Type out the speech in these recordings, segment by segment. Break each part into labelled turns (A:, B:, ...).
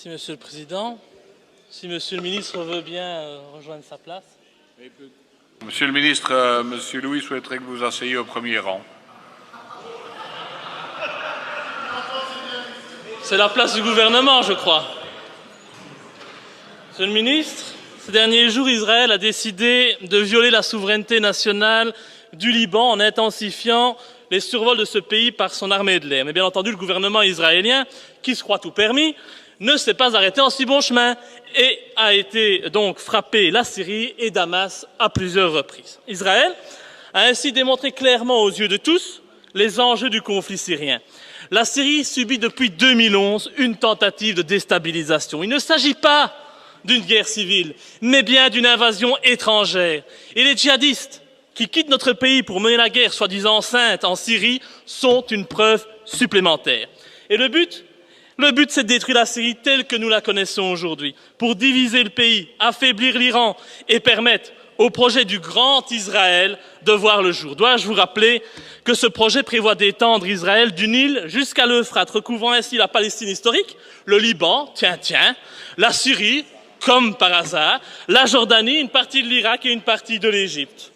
A: Merci, Monsieur le Président. Si Monsieur le ministre veut bien rejoindre sa place.
B: Monsieur le ministre, Monsieur Louis souhaiterait que vous asseyez au premier rang.
A: C'est la place du gouvernement, je crois. Monsieur le ministre, ces derniers jours, Israël a décidé de violer la souveraineté nationale du Liban en intensifiant les survols de ce pays par son armée de l'air. Mais bien entendu, le gouvernement israélien, qui se croit tout permis, ne s'est pas arrêté en si bon chemin et a été donc frappé la Syrie et Damas à plusieurs reprises. Israël a ainsi démontré clairement aux yeux de tous les enjeux du conflit syrien. La Syrie subit depuis 2011 une tentative de déstabilisation. Il ne s'agit pas d'une guerre civile, mais bien d'une invasion étrangère. Et les djihadistes qui quittent notre pays pour mener la guerre soi-disant sainte en Syrie sont une preuve supplémentaire. Et le but, c'est de détruire la Syrie telle que nous la connaissons aujourd'hui, pour diviser le pays, affaiblir l'Iran et permettre au projet du Grand Israël de voir le jour. Dois-je vous rappeler que ce projet prévoit d'étendre Israël du Nil jusqu'à l'Euphrate, recouvrant ainsi la Palestine historique, le Liban, la Syrie, comme par hasard, la Jordanie, une partie de l'Irak et une partie de l'Égypte.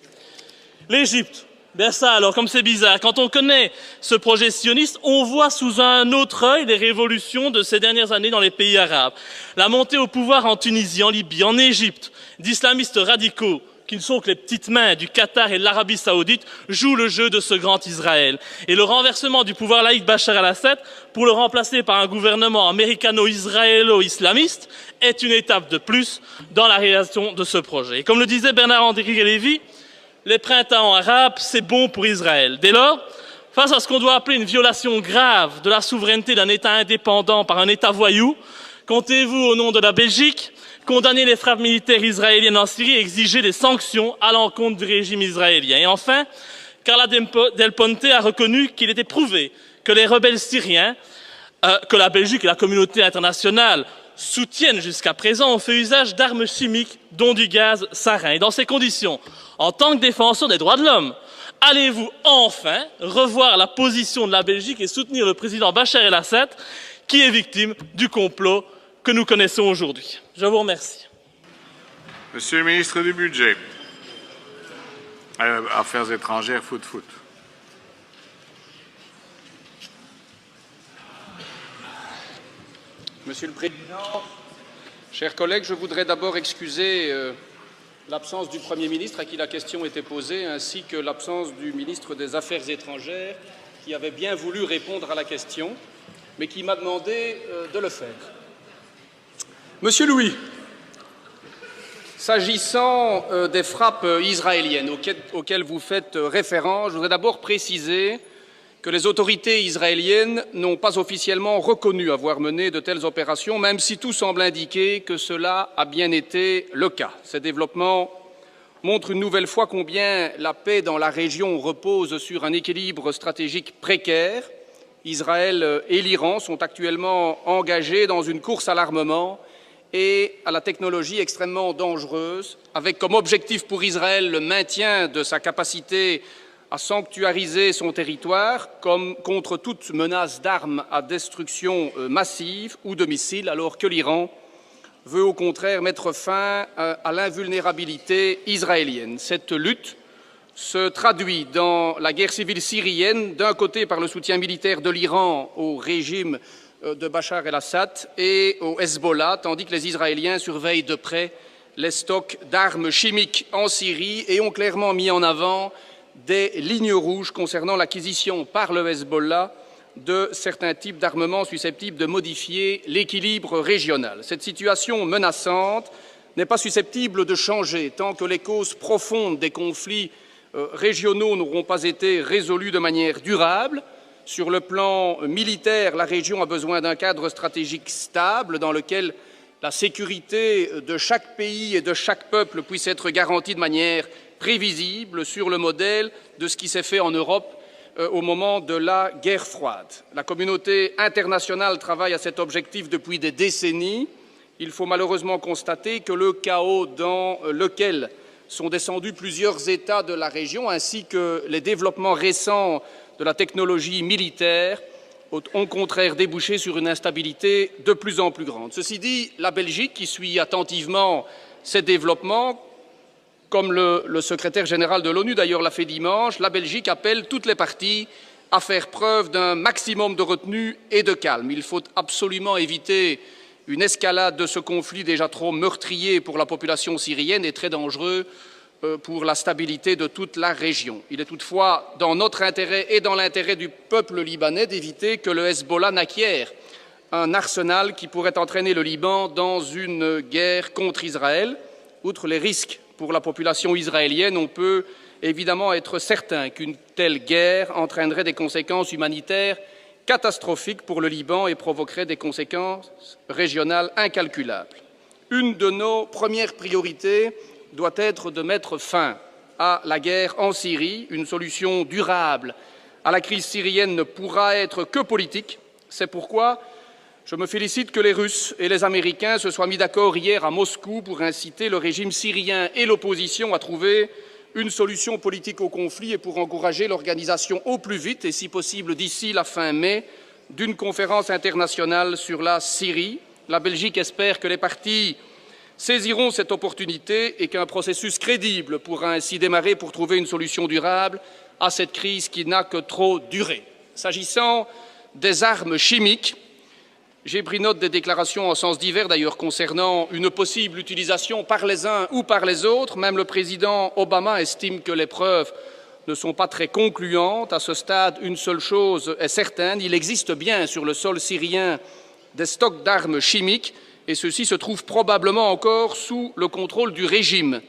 A: L'Égypte, bien ça alors, comme c'est bizarre, quand on connaît ce projet sioniste, on voit sous un autre œil les révolutions de ces dernières années dans les pays arabes. La montée au pouvoir en Tunisie, en Libye, en Égypte, d'islamistes radicaux, qui ne sont que les petites mains du Qatar et de l'Arabie Saoudite, jouent le jeu de ce grand Israël. Et le renversement du pouvoir laïque Bachar el-Assad pour le remplacer par un gouvernement américano-israélo-islamiste est une étape de plus dans la réalisation de ce projet. Et comme le disait Bernard-Henri Lévy, les printemps arabes, c'est bon pour Israël. Dès lors, face à ce qu'on doit appeler une violation grave de la souveraineté d'un État indépendant par un État voyou, comptez-vous, au nom de la Belgique, condamner les frappes militaires israéliennes en Syrie et exiger des sanctions à l'encontre du régime israélien. Et enfin, Carla Del Ponte a reconnu qu'il était prouvé que les rebelles syriens, que la Belgique et la communauté internationale soutiennent jusqu'à présent, ont fait usage d'armes chimiques, dont du gaz sarin. Et dans ces conditions, en tant que défenseur des droits de l'homme, allez-vous enfin revoir la position de la Belgique et soutenir le président Bachar el-Assad, qui est victime du complot que nous connaissons aujourd'hui? Je vous remercie.
B: Monsieur le ministre du Budget, Affaires étrangères, foot.
C: Monsieur le Président, chers collègues, je voudrais d'abord excuser l'absence du Premier ministre à qui la question était posée, ainsi que l'absence du ministre des Affaires étrangères qui avait bien voulu répondre à la question, mais qui m'a demandé de le faire. Monsieur Louis, s'agissant des frappes israéliennes auxquelles vous faites référence, je voudrais d'abord préciser que les autorités israéliennes n'ont pas officiellement reconnu avoir mené de telles opérations, même si tout semble indiquer que cela a bien été le cas. Ces développements montrent une nouvelle fois combien la paix dans la région repose sur un équilibre stratégique précaire. Israël et l'Iran sont actuellement engagés dans une course à l'armement et à la technologie extrêmement dangereuse, avec comme objectif pour Israël le maintien de sa capacité à sanctuariser son territoire comme contre toute menace d'armes à destruction massive ou de missiles, alors que l'Iran veut au contraire mettre fin à l'invulnérabilité israélienne. Cette lutte se traduit dans la guerre civile syrienne, d'un côté par le soutien militaire de l'Iran au régime de Bachar el-Assad et au Hezbollah, tandis que les Israéliens surveillent de près les stocks d'armes chimiques en Syrie et ont clairement mis en avant des lignes rouges concernant l'acquisition par le Hezbollah de certains types d'armements susceptibles de modifier l'équilibre régional. Cette situation menaçante n'est pas susceptible de changer tant que les causes profondes des conflits régionaux n'auront pas été résolues de manière durable. Sur le plan militaire, la région a besoin d'un cadre stratégique stable dans lequel la sécurité de chaque pays et de chaque peuple puisse être garantie de manière prévisible, sur le modèle de ce qui s'est fait en Europe au moment de la guerre froide. La communauté internationale travaille à cet objectif depuis des décennies. Il faut malheureusement constater que le chaos dans lequel sont descendus plusieurs États de la région, ainsi que les développements récents de la technologie militaire, ont au contraire débouché sur une instabilité de plus en plus grande. Ceci dit, la Belgique, qui suit attentivement ces développements, comme le secrétaire général de l'ONU d'ailleurs l'a fait dimanche, la Belgique appelle toutes les parties à faire preuve d'un maximum de retenue et de calme. Il faut absolument éviter une escalade de ce conflit déjà trop meurtrier pour la population syrienne et très dangereux pour la stabilité de toute la région. Il est toutefois dans notre intérêt et dans l'intérêt du peuple libanais d'éviter que le Hezbollah n'acquiert un arsenal qui pourrait entraîner le Liban dans une guerre contre Israël. Outre les risques pour la population israélienne, on peut évidemment être certain qu'une telle guerre entraînerait des conséquences humanitaires catastrophiques pour le Liban et provoquerait des conséquences régionales incalculables. Une de nos premières priorités doit être de mettre fin à la guerre en Syrie. Une solution durable à la crise syrienne ne pourra être que politique. C'est pourquoi je me félicite que les Russes et les Américains se soient mis d'accord hier à Moscou pour inciter le régime syrien et l'opposition à trouver une solution politique au conflit et pour encourager l'organisation au plus vite et si possible d'ici la fin mai d'une conférence internationale sur la Syrie. La Belgique espère que les partis saisiront cette opportunité et qu'un processus crédible pourra ainsi démarrer pour trouver une solution durable à cette crise qui n'a que trop duré. S'agissant des armes chimiques, j'ai pris note des déclarations en sens divers d'ailleurs concernant une possible utilisation par les uns ou par les autres. Même le président Obama estime que les preuves ne sont pas très concluantes. À ce stade, une seule chose est certaine, il existe bien sur le sol syrien des stocks d'armes chimiques et ceux-ci se trouvent probablement encore sous le contrôle du régime.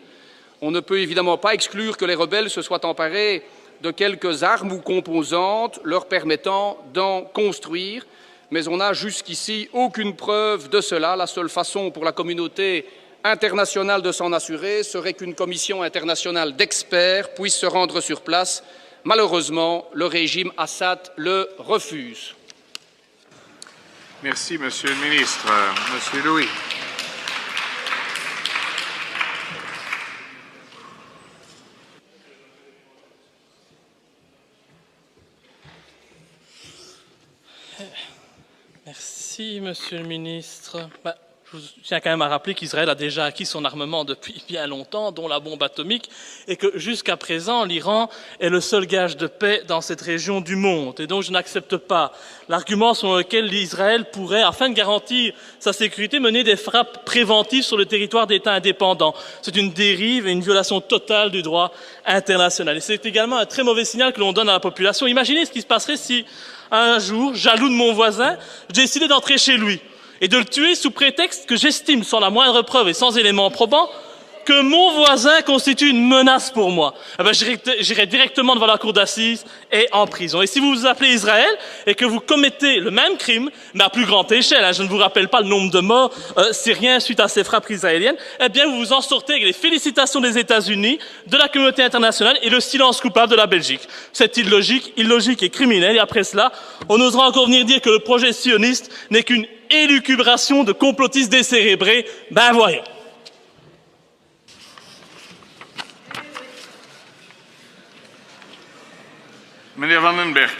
C: On ne peut évidemment pas exclure que les rebelles se soient emparés de quelques armes ou composantes leur permettant d'en construire, mais on n'a jusqu'ici aucune preuve de cela. La seule façon pour la communauté internationale de s'en assurer serait qu'une commission internationale d'experts puisse se rendre sur place. Malheureusement, le régime Assad le refuse.
B: Merci, Monsieur le ministre. Monsieur Louis.
A: Merci, Monsieur le ministre. Je tiens quand même à rappeler qu'Israël a déjà acquis son armement depuis bien longtemps, dont la bombe atomique, et que jusqu'à présent, l'Iran est le seul gage de paix dans cette région du monde. Et donc je n'accepte pas l'argument selon lequel Israël pourrait, afin de garantir sa sécurité, mener des frappes préventives sur le territoire d'États indépendants. C'est une dérive et une violation totale du droit international. Et c'est également un très mauvais signal que l'on donne à la population. Imaginez ce qui se passerait si, un jour, jaloux de mon voisin, je décidais d'entrer chez lui et de le tuer sous prétexte que j'estime, sans la moindre preuve et sans éléments probants, que mon voisin constitue une menace pour moi. J'irai directement devant la cour d'assises et en prison. Et si vous vous appelez Israël et que vous commettez le même crime, mais à plus grande échelle, je ne vous rappelle pas le nombre de morts syriens suite à ces frappes israéliennes, eh bien vous vous en sortez avec les félicitations des États-Unis, de la communauté internationale et le silence coupable de la Belgique. C'est illogique et criminel. Et après cela, on osera encore venir dire que le projet sioniste n'est qu'une élucubration de complotistes décérébrés. Ben voyons.
B: Meneer Van den Berg.